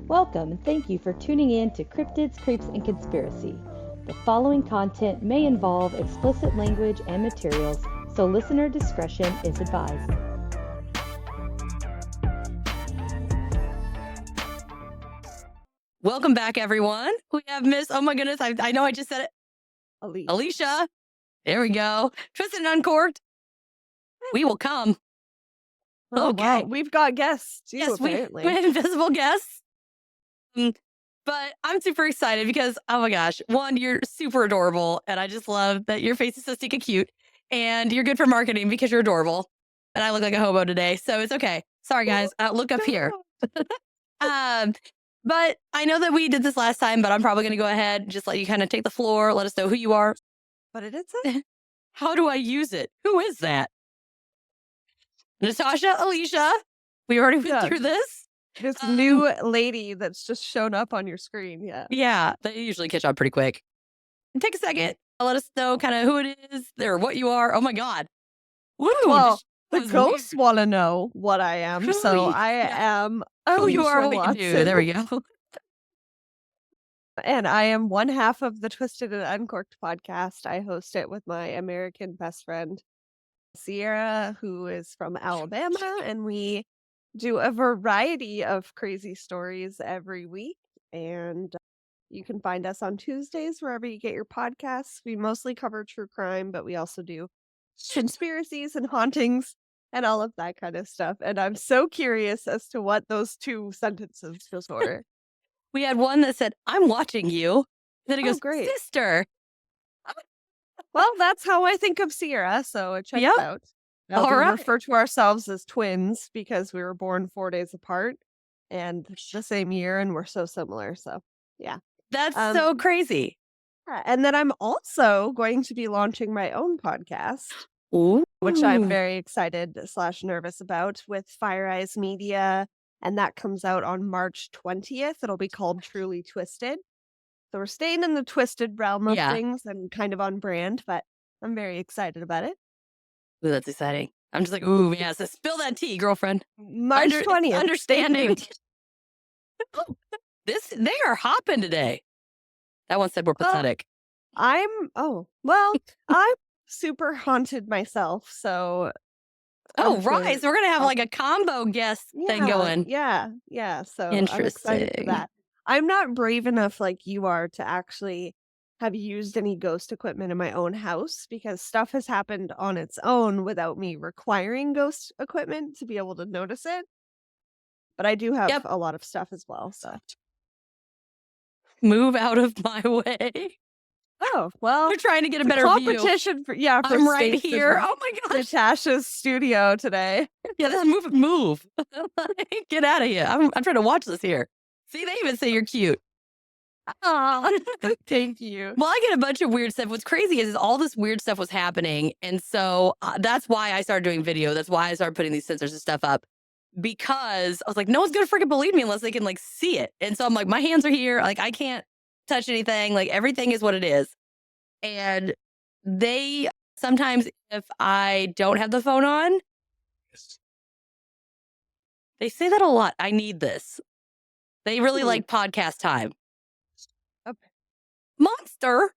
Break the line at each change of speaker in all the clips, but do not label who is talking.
Welcome and thank you for tuning in to Cryptids, Creeps, and Conspiracy. The following content may involve explicit language and materials, so listener discretion is advised.
Welcome back, everyone. We have Miss, oh my goodness, I know I just said it. Alicia. There we go. Twisted and Uncorked. We will come.
Oh,
Okay.
wow. We've got guests too,
Yes, we
apparently.
have invisible guests. But I'm super excited because, oh my gosh, one, you're super adorable. And I just love that your face is so stinking cute. And you're good for marketing because you're adorable. And I look like a hobo today. So it's okay. Sorry, guys. Look up here. But I know that we did this last time, but I'm probably going to go ahead and just let you kind of take the floor. Let us know who you are.
What did it say?
How do I use it? Who is that? Natasha, Alicia. We already went through this.
This new lady that's just shown up on your screen. Yeah.
Yeah, they usually catch on pretty quick. And take a second. Let us know kind of who it is or what you are. Oh my God. Woo,
Well, the
was
ghosts want to know what I am. So I am
who you are,
Alicia
what you do.
Watson,
There we go.
and I am one half of the Twisted and Uncorked podcast. I host it with my American best friend, Sierra, who is from Alabama, and we do a variety of crazy stories every week. And you can find us on Tuesdays wherever you get your podcasts. We mostly cover true crime, but we also do conspiracies and hauntings and all of that kind of stuff. And I'm so curious as to what those two sentences just were.
We had one that said, I'm watching you. Then it
Oh,
goes,
great.
sister.
Well, that's how I think of Sierra, so it checks
Yep.
out. Now,
All
we
right.
refer to ourselves as twins because we were born 4 days apart and the same year, and we're so similar. So, yeah.
That's so crazy.
And then I'm also going to be launching my own podcast,
Ooh.
which I'm very excited / nervous about, with Fire Eyes Media, and that comes out on March 20th. It'll be called Truly Twisted. So we're staying in the twisted realm of things and kind of on brand, but I'm very excited about it.
Ooh, that's exciting. I'm just like, ooh, yeah. So spill that tea, girlfriend.
March 20th.
Understanding. They are hopping today. That one said we're pathetic.
I'm super haunted myself, so.
Oh, Rise. We're going to have like a combo guest thing going.
Yeah. So
Interesting.
I'm excited for that. I'm not brave enough like you are to actually have used any ghost equipment in my own house because stuff has happened on its own without me requiring ghost equipment to be able to notice it. But I do have a lot of stuff as well, so.
Move out of my way.
Oh, well.
We're trying to get a better
competition
view.
For
I'm right here. Oh my gosh.
Natasha's studio today.
Yeah, let's move. Get out of here. I'm trying to watch this here. See, they even say you're cute.
Oh, thank you.
Well, I get a bunch of weird stuff. What's crazy is all this weird stuff was happening. And so that's why I started doing video. That's why I started putting these sensors and stuff up. Because I was like, no one's going to freaking believe me unless they can like see it. And so I'm like, my hands are here. Like, I can't touch anything. Like, everything is what it is. And they sometimes, if I don't have the phone on, they say that a lot. I need this. They really like podcast time.
Okay.
Monster.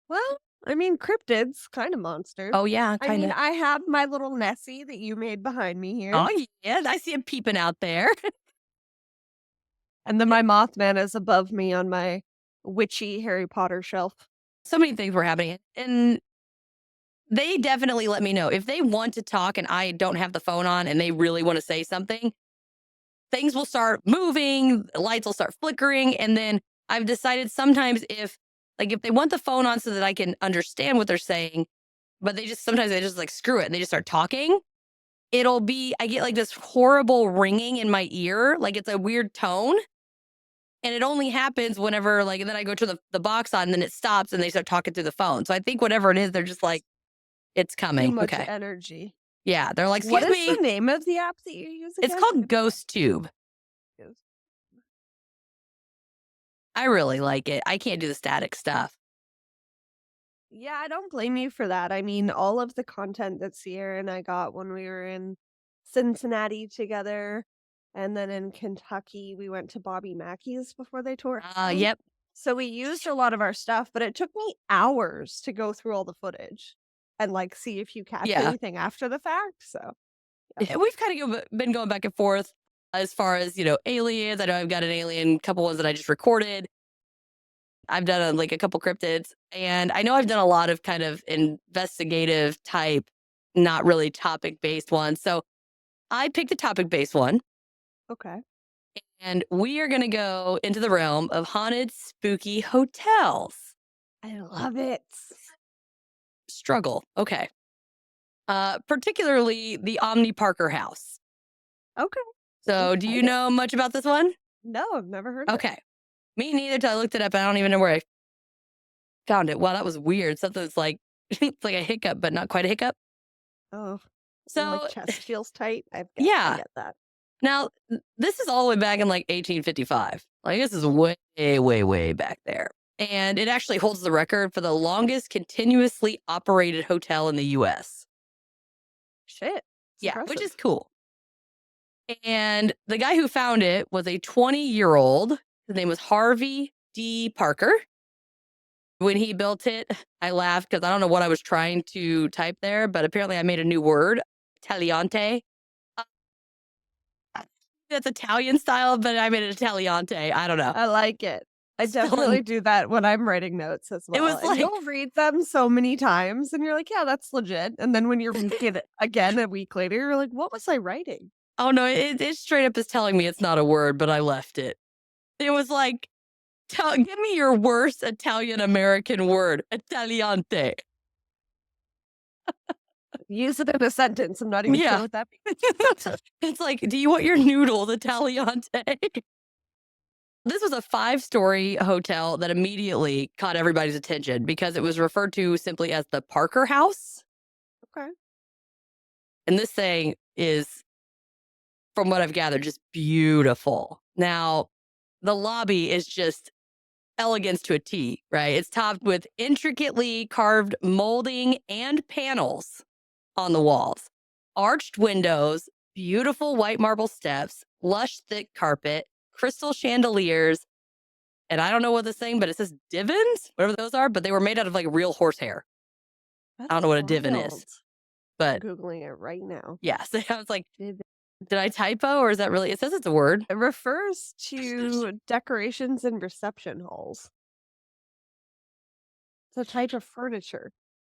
Well, I mean, cryptids, kind of monsters.
Oh, yeah,
I mean, I have my little Nessie that you made behind me here.
Oh, yeah. I see him peeping out there.
And then my Mothman is above me on my witchy Harry Potter shelf.
So many things were happening. And they definitely let me know. If they want to talk and I don't have the phone on and they really want to say something, things will start moving, lights will start flickering. And then I've decided sometimes if they want the phone on so that I can understand what they're saying, but sometimes they just like screw it and they just start talking. I get like this horrible ringing in my ear. Like it's a weird tone. And it only happens whenever and then I go to the box on and then it stops and they start talking through the phone. So I think whatever it is, they're just like, it's coming.
Too much energy.
Yeah. They're like, excuse me.
What is the name of the app that you use again?
It's called Ghost Tube. I really like it. I can't do the static stuff.
Yeah, I don't blame you for that. I mean, all of the content that Sierra and I got when we were in Cincinnati together, and then in Kentucky, we went to Bobby Mackey's before they tore it down.
Yep.
So we used a lot of our stuff, but it took me hours to go through all the footage and like see if you catch
Yeah.
anything after the fact. So
Yeah, we've kind of been going back and forth as far as, aliens. I know I've got an alien, couple ones that I just recorded. I've done like a couple cryptids, and I know I've done a lot of kind of investigative type, not really topic based ones. So I picked a topic based one,
okay.
and we are going to go into the realm of haunted, spooky hotels.
I love it.
Struggle. Okay. Particularly the Omni Parker house.
Okay.
So, do you know much about this one?
No, I've never heard of it.
Okay. Me neither till I looked it up. I don't even know where I found it. Wow, that was weird. Something's like it's like a hiccup, but not quite a hiccup.
Oh,
So
like chest feels tight. I
yeah.
get that.
Now this is all the way back in like 1855. Like this is way, way, way back there. And it actually holds the record for the longest continuously operated hotel in the US.
Shit.
Yeah, which is cool. And the guy who found it was a 20-year-old. His name was Harvey D. Parker. When he built it, I laughed because I don't know what I was trying to type there, but apparently I made a new word, Italiante. That's Italian style, but I made it Italiante. I don't know.
I like it. I definitely do that when I'm writing notes as well.
It was
And
like
you'll read them so many times and you're like, yeah, that's legit. And then when you're reading it again a week later, you're like, what was I writing?
oh no, it straight up is telling me it's not a word, but I left it. It was like, give me your worst Italian American word, Italiante.
Use it in a sentence. I'm not even sure what that means.
It's like, do you want your noodles, Italiante? This was a 5-story hotel that immediately caught everybody's attention because it was referred to simply as the Parker House.
Okay.
And this thing is, from what I've gathered, just beautiful. Now, the lobby is just elegance to a T, right? It's topped with intricately carved molding and panels on the walls, arched windows, beautiful white marble steps, lush thick carpet, crystal chandeliers, and I don't know what this thing, but it says divans, whatever those are, but they were made out of like real horsehair. I don't know what a divan is, but
I'm Googling it right now.
yeah. So I was like, did I typo or is that really? It says it's a word.
It refers to decorations in reception halls. It's a type of furniture.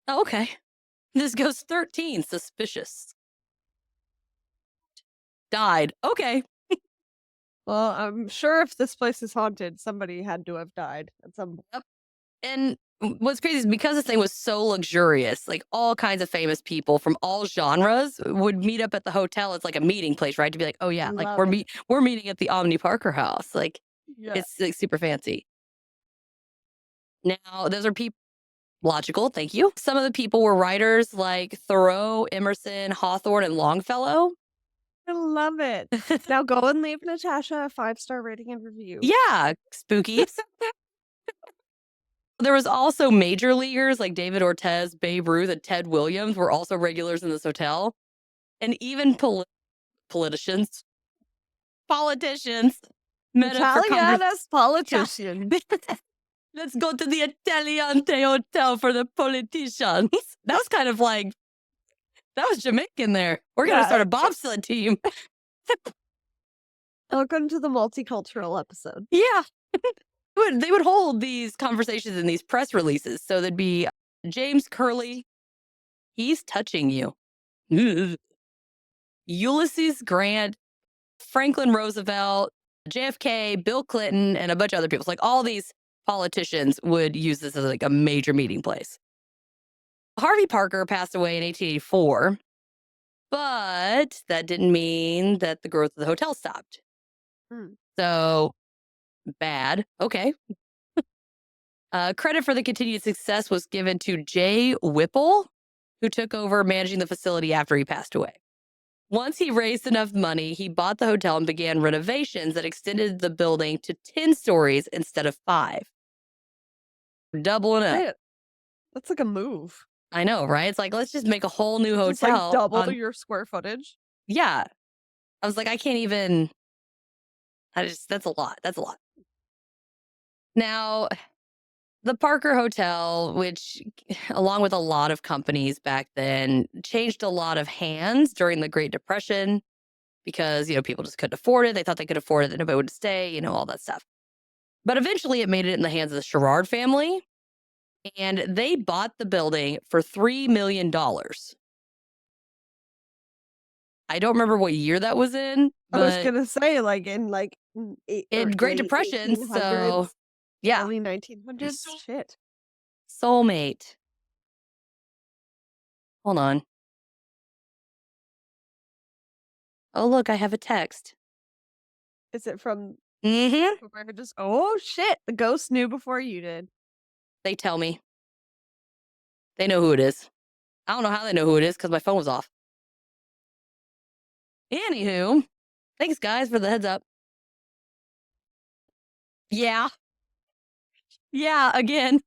Oh, okay. This goes 13. Suspicious. Died. Okay.
Well, I'm sure if this place is haunted, somebody had to have died at some point.
Yep. And what's crazy is because this thing was so luxurious, like all kinds of famous people from all genres would meet up at the hotel. It's like a meeting place, right? To be like, oh yeah, like we're meeting at the Omni Parker house. Like it's like super fancy. Now, those are people logical, thank you. Some of the people were writers like Thoreau, Emerson, Hawthorne, and Longfellow.
I love it. Now go and leave Natasha a 5-star rating and review.
Yeah, spooky. There was also major leaguers like David Ortiz, Babe Ruth, and Ted Williams were also regulars in this hotel. And even politicians.
Italiana's politicians.
Let's go to the Italiante Hotel for the politicians. That was kind of like, that was Jamaican there. We're going to start a bobsled team.
Welcome to the multicultural episode.
Yeah. They would hold these conversations in these press releases. So there'd be James Curley. He's touching you. Ulysses Grant, Franklin Roosevelt, JFK, Bill Clinton, and a bunch of other people. So like all these politicians would use this as like a major meeting place. Harvey Parker passed away in 1884, but that didn't mean that the growth of the hotel stopped. So bad. Okay. Credit for the continued success was given to Jay Whipple, who took over managing the facility after he passed away. Once he raised enough money, he bought the hotel and began renovations that extended the building to 10 stories instead of 5. Doubling up.
That's like a move.
I know, right? It's like, let's just make a whole new
Just like
hotel.
double your square footage.
Yeah. I was like, I can't even, that's a lot. That's a lot. Now, the Parker Hotel, which, along with a lot of companies back then, changed a lot of hands during the Great Depression because, people just couldn't afford it. They thought they could afford it, that nobody would stay, all that stuff. But eventually it made it in the hands of the Sherrard family, and they bought the building for $3 million. I don't remember what year that was in,
I was
but
gonna say, like in
in Great
late
Depression,
1800s,
so yeah,
early 1900s. Shit.
soulmate. Hold on. Oh, look, I have a text.
Is it from
Mm-hmm.
where just? Oh shit! The ghost knew before you did.
They tell me. They know who it is. I don't know how they know who it is because my phone was off. Anywho, thanks guys for the heads up. Yeah. Yeah, again.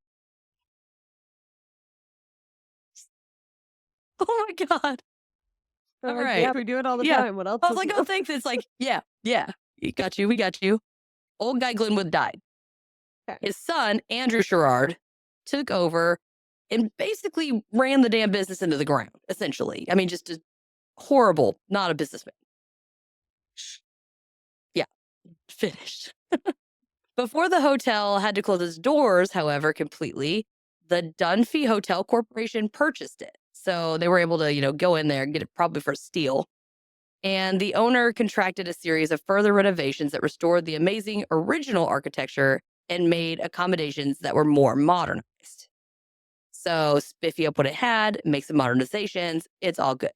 Oh my God.
They're
All
like,
right.
yeah, we do it all the
Yeah.
time. What else?
I was
is
like,
new?"
oh, thanks. It's like, yeah. We got you. Old guy Glenwood died.
Okay.
His son, Andrew Sherrard, took over and basically ran the damn business into the ground, essentially. I mean, just a horrible, not a businessman. Yeah, finished. Before the hotel had to close its doors, however, completely, the Dunphy Hotel Corporation purchased it. So they were able to, go in there and get it probably for a steal. And the owner contracted a series of further renovations that restored the amazing original architecture and made accommodations that were more modernized. So spiffy up what it had, make some modernizations. It's all good.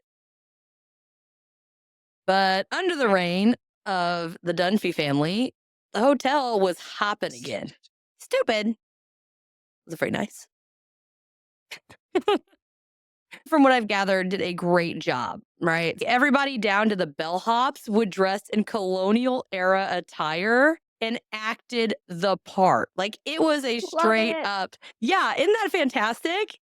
But under the reign of the Dunphy family, the hotel was hopping again. Stupid. Was it very nice? From what I've gathered, did a great job, right? Everybody down to the bellhops would dress in colonial era attire and acted the part. Like it was a straight
it.
up, yeah, isn't that fantastic?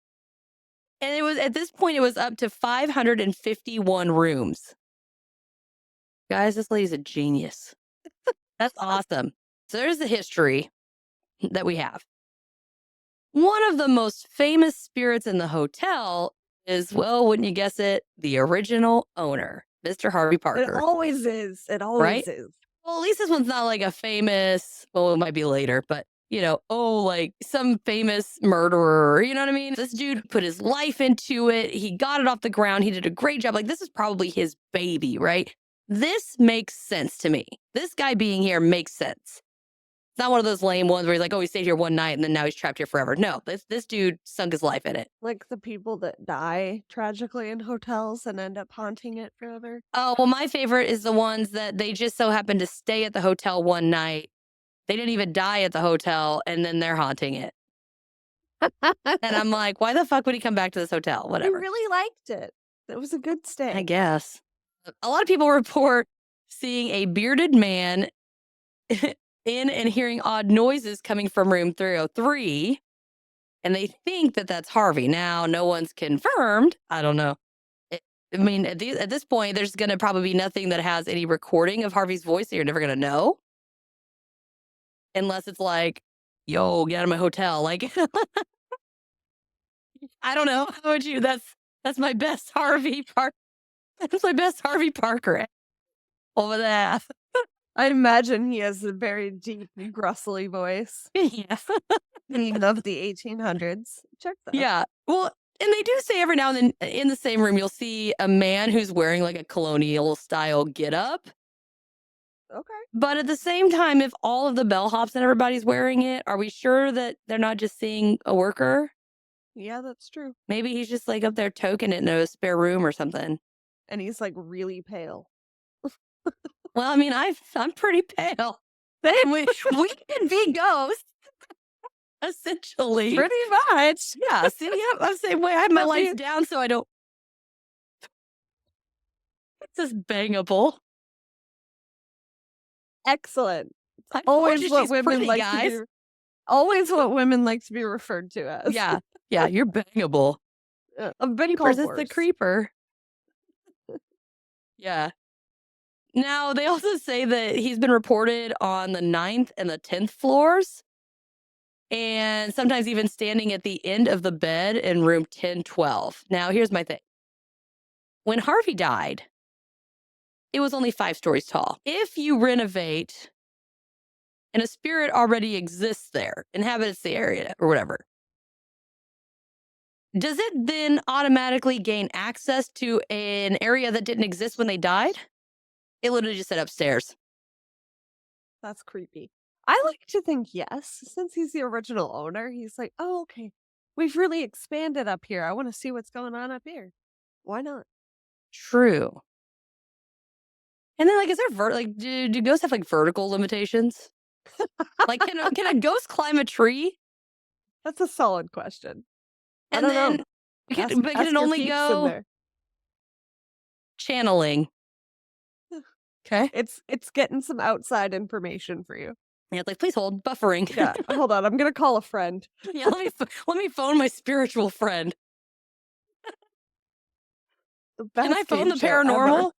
And it was at this point, it was up to 551 rooms. Guys, this lady's a genius. That's awesome. So there's the history that we have. One of the most famous spirits in the hotel is, well, wouldn't you guess it, the original owner, Mr. Harvey
It
Parker,
always is. It always
right?
is.
Well, at least this one's not like a famous, well, it might be later, but like some famous murderer, you know what I mean? This dude put his life into it. He got it off the ground. He did a great job. Like, this is probably his baby, right? This makes sense to me. This guy being here makes sense. It's not one of those lame ones where he's like, oh, he stayed here one night and then now he's trapped here forever. No, this dude sunk his life in it.
Like the people that die tragically in hotels and end up haunting it forever.
Oh, well, my favorite is the ones that they just so happened to stay at the hotel one night. They didn't even die at the hotel and then they're haunting it. And I'm like, why the fuck would he come back to this hotel?
I
Whatever.
really liked it. It was a good stay.
I guess. A lot of people report seeing a bearded man in and hearing odd noises coming from room 303. And they think that that's Harvey. Now, no one's confirmed. I don't know. I mean, at this point, there's going to probably be nothing that has any recording of Harvey's voice that you're never going to know. Unless it's like, yo, get out of my hotel. Like, I don't know. How about you? That's my best Harvey Parker. That's my best Harvey Parker over there.
I'd imagine he has a very deep, grussly voice.
Yeah.
Of the 1800s. Check that.
Yeah. Well, and they do say every now and then in the same room, you'll see a man who's wearing like a colonial style getup.
Okay.
But at the same time, if all of the bellhops and everybody's wearing it, are we sure that they're not just seeing a worker?
Yeah, that's true.
Maybe he's just like up there toking it in a spare room or something.
And he's like really pale.
Well, I mean, I'm pretty pale. We can be ghosts, essentially.
Pretty much.
Yeah. See, yeah, I'm the same way. I have my
But
lights down so I don't. It's just bangable.
Excellent.
I told
Always
you
what
she's
women
pretty,
like
guys.
to do. Always what women like to be referred to as.
Yeah. Yeah, you're bangable.
I've been
Creepers,
called
it's
worse.
the creeper. Yeah. Now, they also say that he's been reported on the 9th and the 10th floors, and sometimes even standing at the end of the bed in room 1012. Now, here's my thing. When Harvey died, it was only 5 stories tall. If you renovate and a spirit already exists there, inhabits the area or whatever, does it then automatically gain access to an area that didn't exist when they died? It literally just said upstairs.
That's creepy. I like to think yes, since he's the original owner. He's like, oh, okay, we've really expanded up here. I want to see what's going on up here. Why not?
True. And then, like, is there do ghosts have like vertical limitations? Like, can a ghost climb a tree?
That's a solid question. I
And
don't
then,
know.
can
Ask
it
your
only
peeps in
go
there.
channeling? Okay.
It's getting some outside information for you.
Yeah, it's like, please hold, buffering.
Yeah, hold on. I'm gonna call a friend.
Yeah, let me phone my spiritual friend.
The
Can I
best
phone
game
the
show ever.
paranormal?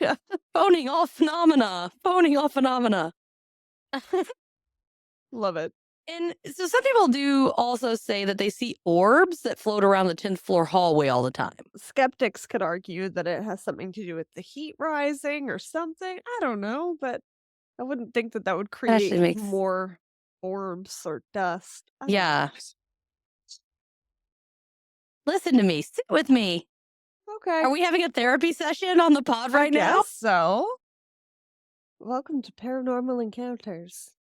Yeah.
Phoning all phenomena. Phoning all phenomena.
Love it.
And so some people do also say that they see orbs that float around the 10th floor hallway all the time.
Skeptics could argue that it has something to do with the heat rising or something. I don't know, but I wouldn't think that would
Actually
create
makes
more orbs or dust. I don't know.
Yeah. Listen to me. Sit with me.
Okay.
Are we having a therapy session on the pod
I
right now?
guess so. Welcome to Paranormal Encounters.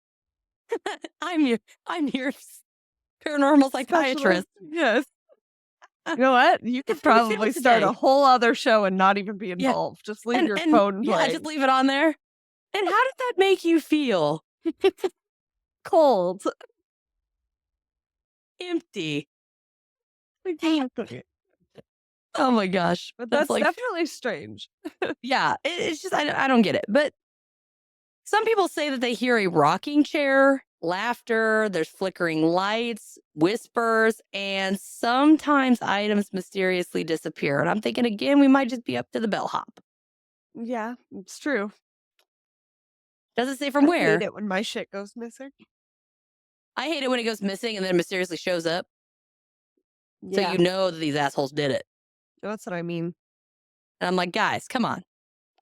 I'm your paranormal psychiatrist.
Specialist. Yes. You know what? You could
How do you feel
probably start a
today?
whole other show and not even be
Yeah.
involved. Just leave your
And
phone
yeah,
playing.
just leave it on there. And how did that make you feel?
Cold.
Empty.
Exactly.
Oh my gosh.
But that's
like,
definitely strange.
yeah, it's just, I don't get it. But some people say that they hear a rocking chair, laughter, there's flickering lights, whispers, and sometimes items mysteriously disappear. And I'm thinking, again, we might just be up to the bellhop.
Yeah, it's true.
Does it say from
I
where?
hate it when my shit goes missing.
I hate it when it goes missing and then mysteriously shows up. So
Yeah,
you know that these assholes did it.
that's what I mean.
And I'm like, guys, come on.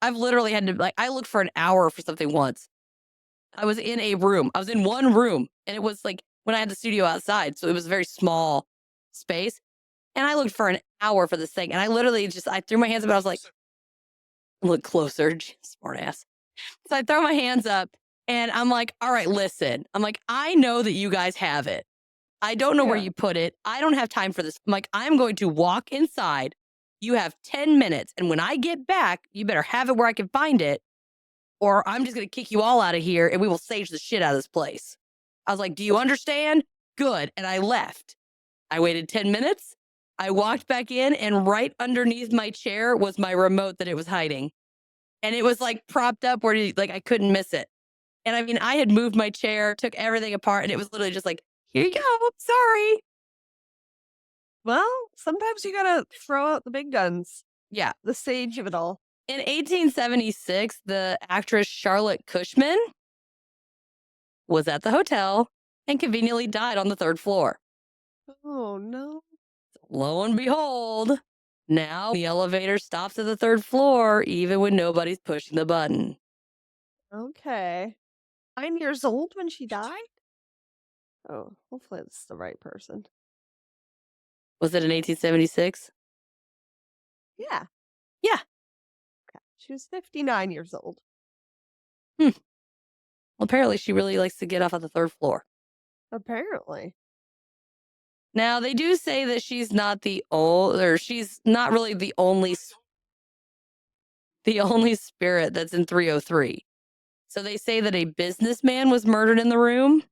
I've literally had to, I looked for an hour for something once. I was in a room. I was in one room. And it was like when I had the studio outside. So it was a very small space. And I looked for an hour for this thing. And I literally I threw my hands up and I was like, look closer, smart ass. So I throw my hands up and I'm like, all right, listen. I'm like, I know that you guys have it. I don't know where
Yeah.
you put it. I don't have time for this. I'm like, I'm going to walk inside. You have 10 minutes. And when I get back, you better have it where I can find it. Or I'm just going to kick you all out of here and we will sage the shit out of this place. I was like, do you understand? Good. And I left. I waited 10 minutes. I walked back in and right underneath my chair was my remote that it was hiding. And it was like propped up where I couldn't miss it. And I mean, I had moved my chair, took everything apart, and it was literally just like, here you go. Sorry.
Well, sometimes you gotta throw out the big guns.
Yeah.
The sage of it all.
In 1876, the actress Charlotte Cushman was at the hotel and conveniently died on the 3rd floor.
Oh, no.
Lo and behold, now the elevator stops at the 3rd floor, even when nobody's pushing the button.
Okay. 9 years old when she died? Oh, hopefully it's the right person.
Was it in 1876?
Yeah.
Yeah.
Okay. She was 59 years old.
Well, apparently she really likes to get off at the 3rd floor.
Apparently.
Now, they do say that she's not she's not really the only spirit that's in 303. So they say that a businessman was murdered in the room.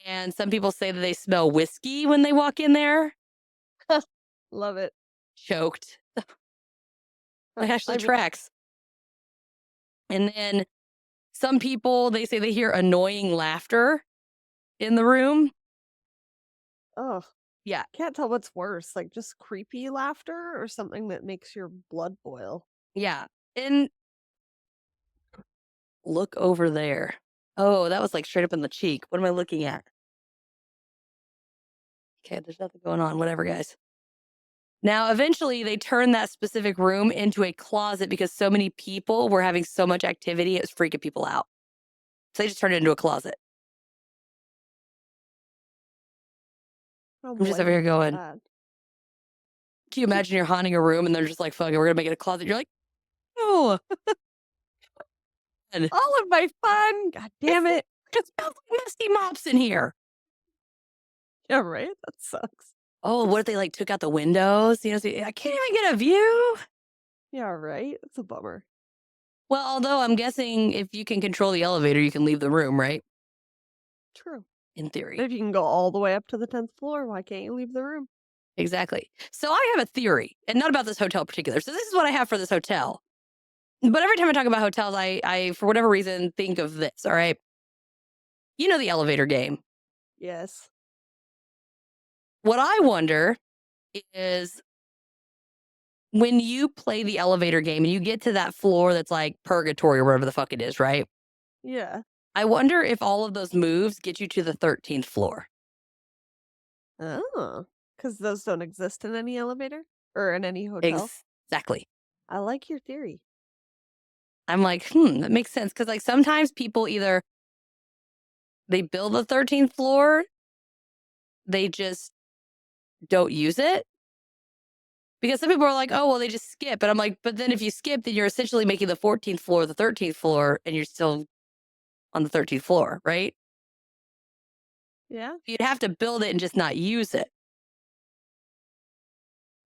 And some people say that they smell whiskey when they walk in there.
Love it.
Choked. That actually
I mean,
tracks. And then some people, they say they hear annoying laughter in the room.
Oh,
Yeah.
can't tell what's worse, like just creepy laughter or something that makes your blood boil.
Yeah. And look over there. Oh, that was like straight up in the cheek. What am I looking at? Okay, there's nothing going on. Whatever, guys. Now, eventually, they turned that specific room into a closet because so many people were having so much activity, it was freaking people out. So they just turned it into a closet.
I don't
I'm just over
blame
here
them for
going,
that.
can you imagine you're haunting a room and they're just like, fuck it, we're going to make it a closet? You're like, no. And
All of my fun. God damn it.
it smells like musty mops in here.
Yeah, right? That sucks.
Oh, what if they like took out the windows? You know, so I can't even get a view.
Yeah, right? It's a bummer.
Well, although I'm guessing if you can control the elevator, you can leave the room, right?
True.
In theory.
If you can go all the way up to the 10th floor, why can't you leave the room?
Exactly. So I have a theory, and not about this hotel in particular. So this is what I have for this hotel. But every time I talk about hotels, I for whatever reason, think of this, all right? You know the elevator game.
Yes.
What I wonder is when you play the elevator game and you get to that floor that's like purgatory or whatever the fuck it is, right?
Yeah.
I wonder if all of those moves get you to the 13th floor.
Oh. Because those don't exist in any elevator or in any hotel.
Exactly.
I like your theory.
I'm like, that makes sense. Cause like sometimes people either they build the 13th floor, they just don't use it. Because some people are like, oh, well, they just skip. And I'm like, but then if you skip, then you're essentially making the 14th floor the 13th floor and you're still on the 13th floor, right?
Yeah.
You'd have to build it and just not use it.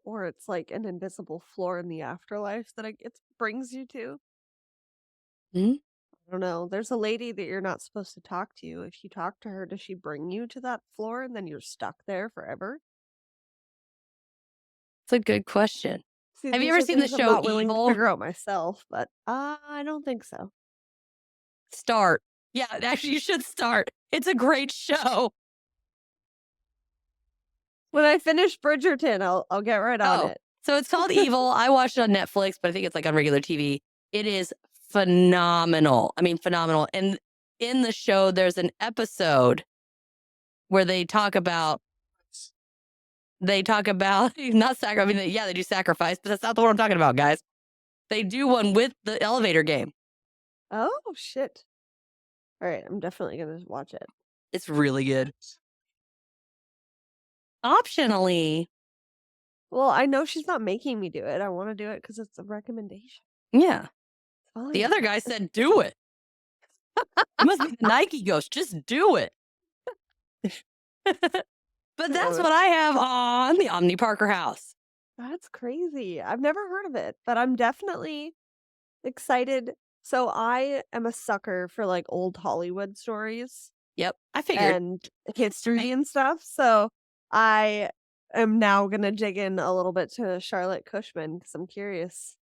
Or it's like an invisible floor in the afterlife that it brings you to.
Mhm.
I don't know. There's a lady that you're not supposed to talk to. If you talk to her, does she bring you to that floor and then you're stuck there forever?
It's a good question.
See,
Have you
these
ever
are
seen the
things I'm
show
not willing to
Evil?
figure out myself, but I don't think so.
Start. Yeah, actually, you should start. It's a great show.
When I finish Bridgerton, I'll get right on
Oh,
it.
so it's called Evil. I watched it on Netflix, but I think it's like on regular TV. It is phenomenal. I mean, phenomenal. And in the show, there's an episode where they talk about not sacrifice. I mean, yeah, they do sacrifice, but that's not the one I'm talking about, guys. They do one with the elevator game.
Oh shit! All right, I'm definitely gonna watch it.
It's really good. Optionally,
Well, I know she's not making me do it. I want to do it because it's a recommendation.
yeah.
Fine.
The other guy said, do it. It must be the Nike ghost. Just do it. But that's what I have on the Omni Parker house.
That's crazy. I've never heard of it, but I'm definitely excited. So I am a sucker for like old Hollywood stories
Yep, I figured.
and history and stuff. So I am now gonna dig in a little bit to Charlotte Cushman because I'm curious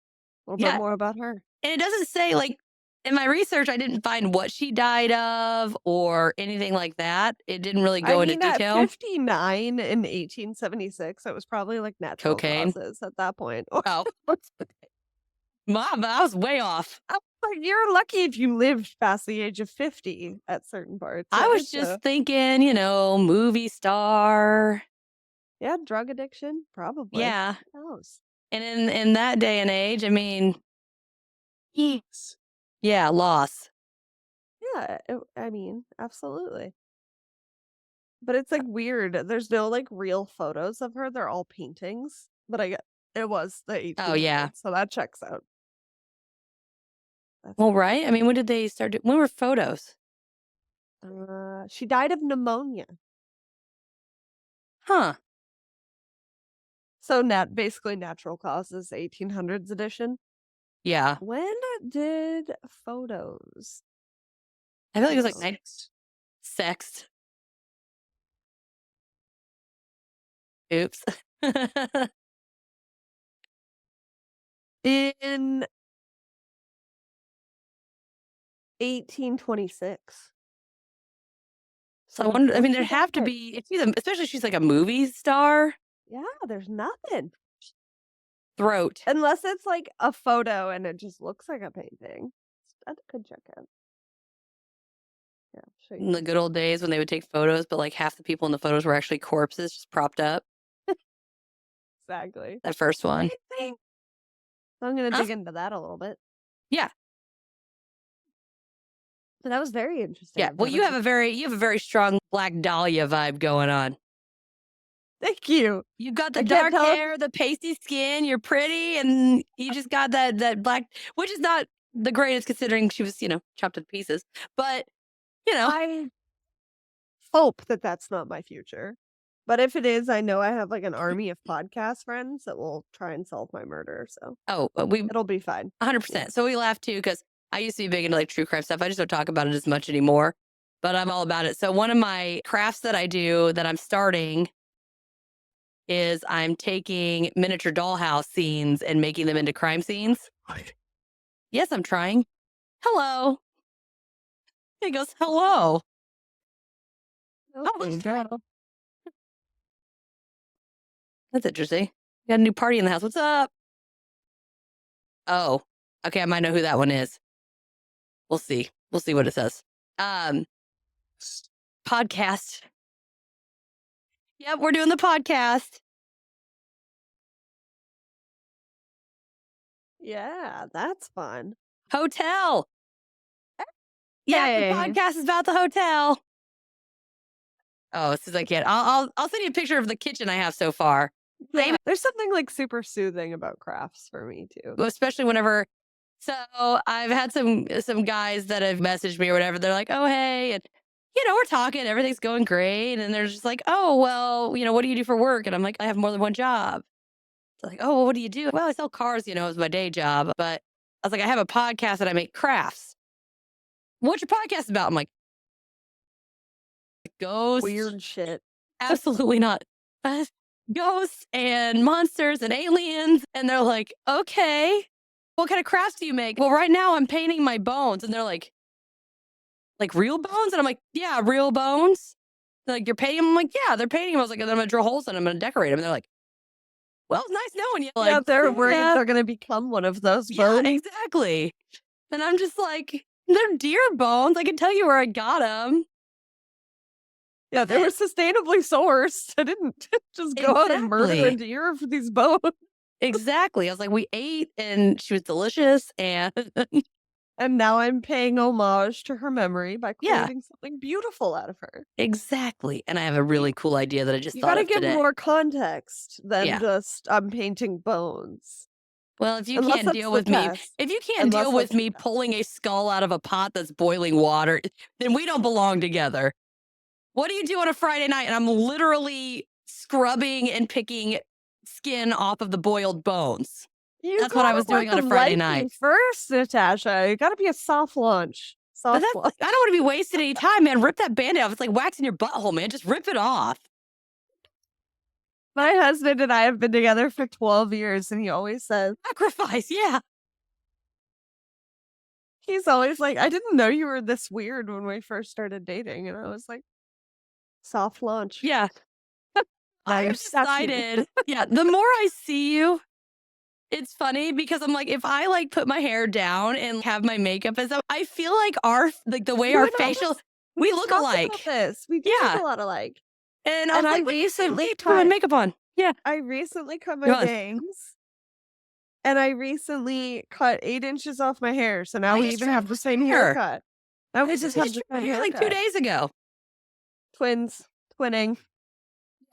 a little bit
Yeah.
more about her.
And it doesn't say, like, in my research, I didn't find what she died of or anything like that. It didn't really go into
At
detail.
59 in 1876, it was probably like natural
Cocaine.
causes at that point.
Oh, Mom, I was way off.
But you're lucky if you lived past the age of 50 at certain parts.
I was just thinking, movie star.
Yeah, drug addiction, probably.
Yeah.
Who knows?
And in that day and age, I mean, yes. Yeah, loss.
Yeah, I mean, absolutely. But it's like weird. There's no like real photos of her. They're all paintings. But I get it was the 1800s,
Oh, yeah.
so that checks out.
Well, right? I mean, when did they start? When were photos?
She died of pneumonia.
Huh.
So basically natural causes, 1800s edition.
Yeah.
When did photos?
I feel like it was like sexed. Oops.
In 1826.
So I
Like,
wonder, I
what's
mean, there'd
the
have to
point?
be, if she's especially if she's like a movie star,
Yeah, there's nothing.
throat.
Unless it's like a photo and it just looks like a painting. That could check out. Yeah, I'll show
In
you
the
this.
good old days when they would take photos, but like half the people in the photos were actually corpses just propped up.
Exactly.
That first one.
So I'm gonna
Huh?
dig into that a little bit.
Yeah.
But that was very interesting.
Yeah.
I've
Well,
never
you have a very strong Black Dahlia vibe going on.
Thank you.
You've got the
I can't
dark
tell if-
hair, the pasty skin, you're pretty, and you just got that black, which is not the greatest considering she was, chopped to pieces. But,
I hope that that's not my future. But if it is, I know I have like an army of podcast friends that will try and solve my murder. So
we
it'll be fine.
100%. So we laugh too because I used to be big into like true crime stuff. I just don't talk about it as much anymore, but I'm all about it. So one of my crafts that I do that I'm starting is I'm taking miniature dollhouse scenes and making them into crime scenes. Yes, I'm trying. Hello. He goes, hello.
Okay, girl.
That's interesting. Got a new party in the house. What's up? Oh, okay. I might know who that one is. We'll see. We'll see what it says. Podcast. Yep, we're doing the podcast.
Yeah, that's fun.
Hotel. Yeah,
Hey.
the podcast is about the hotel. Oh, since I can't, I'll send you a picture of the kitchen I have so far.
Yeah, there's something like super soothing about crafts for me too.
Especially whenever. So I've had some guys that have messaged me or whatever. They're like, "Oh, hey," and we're talking, everything's going great, and they're just like, "Oh, well, what do you do for work?" And I'm like, "I have more than one job." They're like, "Oh, well, what do you do?" Well, I sell cars, is my day job, but I was like, "I have a podcast that I make crafts." What's your podcast about? I'm like, ghosts.
Weird shit.
Absolutely not. Ghosts and monsters and aliens. And they're like, okay, what kind of crafts do you make? Well, right now I'm painting my bones. And they're like real bones? And I'm like, yeah, real bones. They're like, you're painting them? I'm like, yeah, they're painting them. I was like, and then I'm going to drill holes in them. I'm going to decorate them. And they're like, well, it's nice knowing you. Like,
Yeah, they're worried they're gonna become one of those bones.
yeah, exactly. And I'm just like, they're deer bones. I can tell you where I got them.
Yeah, they were sustainably sourced. I didn't just go out and murder a
Exactly.
deer for these bones.
Exactly. I was like, we ate and she was delicious. And
And now I'm paying homage to her memory by
Yeah.
creating something beautiful out of her.
exactly. And I have a really cool idea that I just
You
thought
gotta
of
give
today.
more context than
Yeah.
just I'm painting bones.
Well, if you
Unless
can't
that's
deal
the
with me,
test.
if you can't
Unless
deal with
that's the
me
test.
pulling a skull out of a pot that's boiling water, then we don't belong together. What do you do on a Friday night? And I'm literally scrubbing and picking skin off of the boiled bones. That's what I was doing on a Friday night.
First, Natasha, you gotta be a soft launch.
But
Soft
that's,
launch.
I don't want to be wasting any time, man. Rip that band off. It's like waxing your butthole, man. Just rip it off.
My husband and I have been together for 12 years, and he always says,
Sacrifice, yeah.
he's always like, I didn't know you were this weird when we first started dating. And I was like, soft launch.
Yeah.
Now
I've
you're stuck here.
decided, yeah, the more I see you, it's funny because I'm like, if I like put my hair down and have my makeup and stuff, I feel like the way
You
our
and I
facial,
just-
we
We've
look
talked
alike.
about this. We do
Yeah.
look a lot alike.
And I was
And I
like,
recently
put my
cut-
makeup on. Yeah.
I recently cut
Go
my
on.
bangs. And I recently cut 8 inches off my hair. So now
I
we
just
even
trimmed
have the same
my hair.
haircut. Now we just have the same haircut.
like 2 days ago.
Twins. Twinning.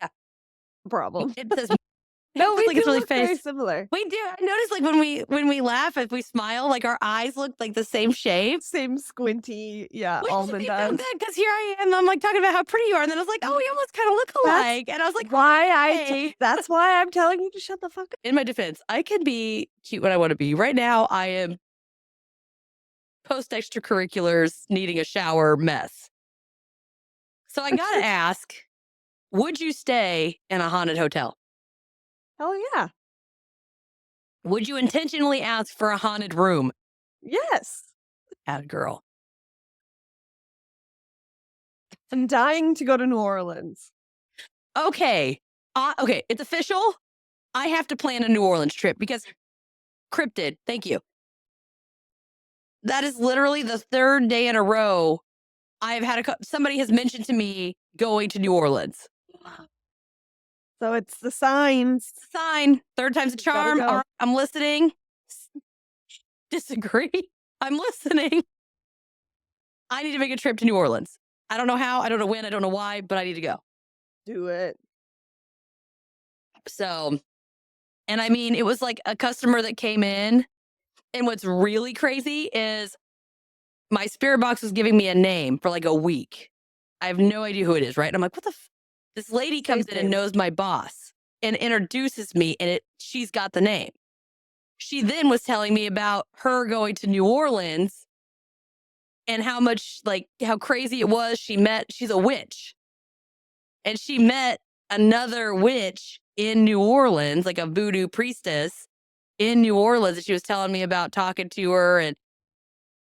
Yeah.
Problem.
It says,
No, we
like it's
do
really
look very
face.
similar.
We do. I notice like when we laugh, if we smile, like our eyes look like the same shape.
Same squinty, yeah,
Which
almond eyes.
because here I am, I'm like talking about how pretty you are, and then I was like, oh, we almost kind of look
That's
alike, and I was like,
Why that's why I'm telling you to shut the fuck up.
in my defense, I can be cute when I want to be. Right now, I am post extracurriculars, needing a shower mess. So I gotta ask, would you stay in a haunted hotel?
Hell yeah.
Would you intentionally ask for a haunted room?
Yes.
At a girl.
I'm dying to go to New Orleans.
Okay. Okay, it's official. I have to plan a New Orleans trip because Cryptid, thank you. That is literally the third day in a row I've had somebody has mentioned to me going to New Orleans.
So it's the signs.
Sign. Third time's a charm.
go.
All right, I'm listening. Disagree. I'm listening. I need to make a trip to New Orleans. I don't know how. I don't know when. I don't know why, but I need to go.
Do it.
So, and I mean, it was like a customer that came in. And what's really crazy is my spirit box was giving me a name for like a week. I have no idea who it is, right? And I'm like, what the this lady comes in and knows my boss and introduces me, and she's got the name. She then was telling me about her going to New Orleans and how much, like, how crazy it was. She's a witch, and she met another witch in New Orleans, like a voodoo priestess in New Orleans. And she was telling me about talking to her, and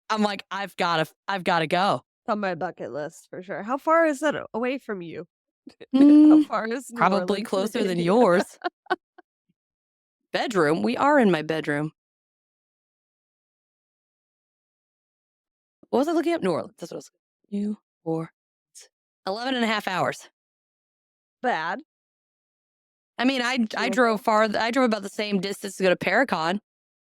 I'm like, I've got to go.
It's on my bucket list for sure. How far is that away from you? How
Mm,
far is New
probably
Orleans?
closer than yours. Bedroom. We are in my bedroom. What was I looking up? New Orleans. That's what I was. New Orleans. 11 and a half hours.
Bad.
I mean, I drove far. I drove about the same distance to go to Paracon.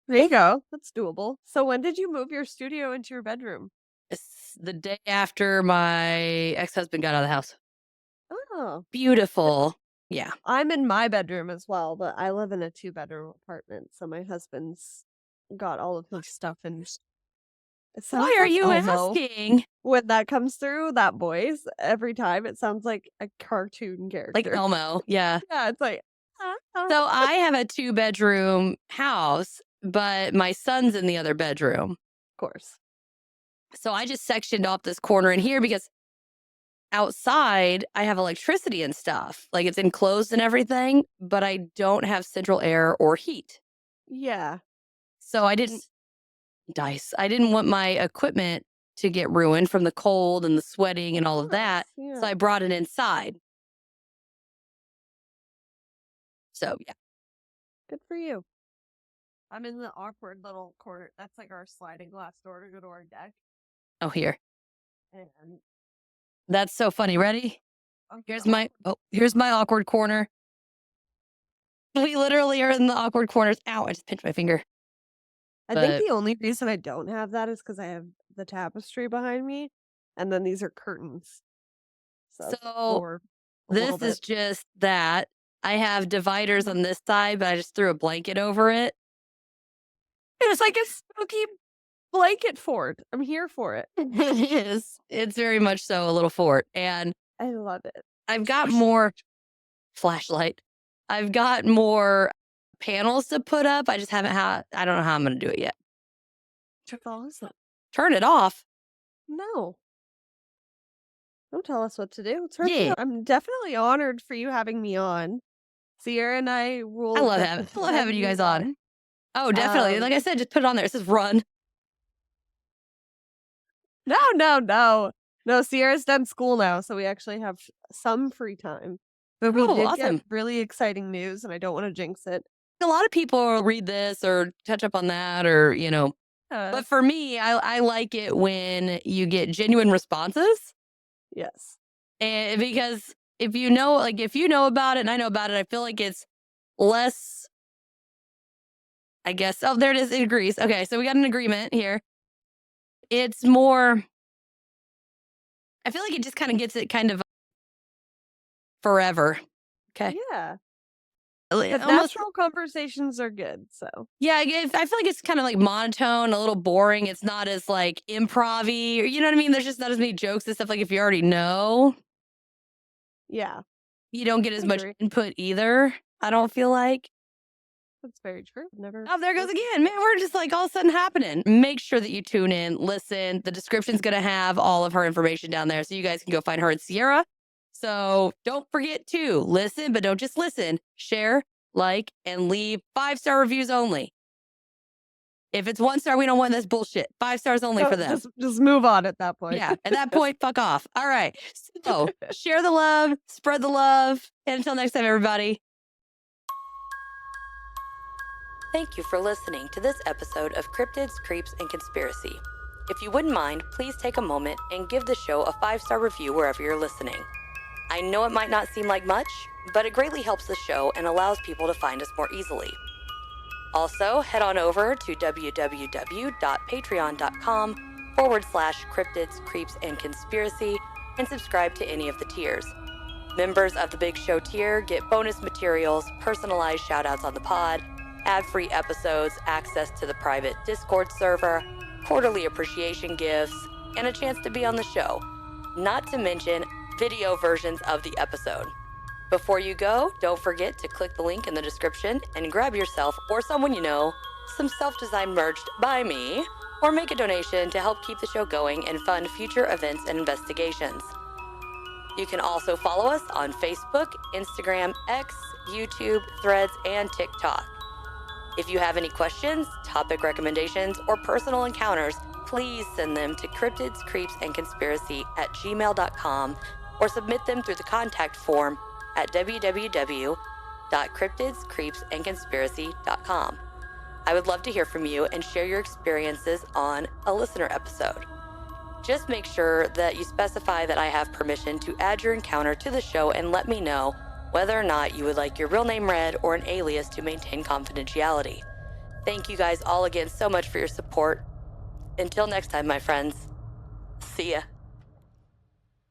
There you go. That's doable. So when did you move your studio into your bedroom?
It's the day after my ex-husband got out of the house.
Oh.
Beautiful. Yeah.
I'm in my bedroom as well, but I live in a 2-bedroom apartment. So my husband's got all of his stuff in.
Why are you asking?
When that comes through, that voice, every time it sounds like a cartoon character.
Like Elmo. Yeah.
Yeah, it's like.
So I have a 2-bedroom house, but my son's in the other bedroom.
Of course.
So I just sectioned off this corner in here because outside I have electricity and stuff. Like it's enclosed and everything, but I don't have central air or heat.
Yeah.
So I didn't want my equipment to get ruined from the cold and the sweating and all of that.
Yeah.
So I brought it inside. So yeah.
Good for you. I'm in the awkward little corner. That's like our sliding glass door to go to our deck.
Oh, here.
And
that's so funny. Ready? Here's my awkward corner. We literally are in the awkward corners. Ow, I just pinched my finger.
I think the only reason I don't have that is because I have the tapestry behind me, and then these are curtains.
So this is just that. I have dividers on this side, but I just threw a blanket over it.
It's like a spooky blanket fort. I'm here for it.
It is. It's very much so a little fort. And
I love it.
I've got more flashlight. I've got more panels to put up. I just haven't I don't know how I'm going to do it yet. Turn it off.
No. Don't tell us what to do. Yeah. I'm definitely honored for you having me on. Sierra and I rule.
I love having you guys on. Oh, definitely. Like I said, just put it on there. It says run.
No. Sierra's done school now, so we actually have some free time. But we did get really exciting news, and I don't want to jinx it.
A lot of people will read this or touch up on that, or but for me, I like it when you get genuine responses.
Yes,
and because if you know about it, and I know about it, I feel like it's less. I guess. Oh, there it is. It agrees. Okay, so we got an agreement here. It's more. I feel like it just kind of gets it kind of forever. Okay.
Yeah. Natural conversations are good. So
yeah, I feel like it's kind of like monotone, a little boring. It's not as like improv-y, or you know what I mean? There's just not as many jokes and stuff. Like if you already know,
yeah,
you don't get as much input either. I don't feel like.
That's very true.
Oh, there goes again. Man, we're just like all of a sudden happening. Make sure that you tune in, listen. The description's going to have all of her information down there so you guys can go find her and Sierra. So don't forget to listen, but don't just listen. Share, like, and leave 5-star reviews only. If it's 1 star, we don't want this bullshit. 5 stars only for them.
Just move on at that point.
Yeah, at that point, fuck off. All right. So share the love, spread the love. And until next time, everybody. Thank you for listening to this episode of Cryptids, Creeps, and Conspiracy. If you wouldn't mind, please take a moment and give the show a 5-star review wherever you're listening. I know it might not seem like much, but it greatly helps the show and allows people to find us more easily. Also, head on over to www.patreon.com/cryptids, creeps, and conspiracy and subscribe to any of the tiers. Members of the Big Show tier get bonus materials, personalized shoutouts on the pod, ad-free episodes, access to the private Discord server, quarterly appreciation gifts, and a chance to be on the show. Not to mention video versions of the episode. Before you go, don't forget to click the link in the description and grab yourself or someone you know some self-designed merch by me, or make a donation to help keep the show going and fund future events and investigations. You can also follow us on Facebook, Instagram, X, YouTube, Threads, and TikTok. If you have any questions, topic recommendations, or personal encounters, please send them to cryptidscreepsandconspiracy@gmail.com or submit them through the contact form at www.cryptidscreepsandconspiracy.com. I would love to hear from you and share your experiences on a listener episode. Just make sure that you specify that I have permission to add your encounter to the show and let me know whether or not you would like your real name read or an alias to maintain confidentiality. Thank you guys all again so much for your support. Until next time, my friends. See ya.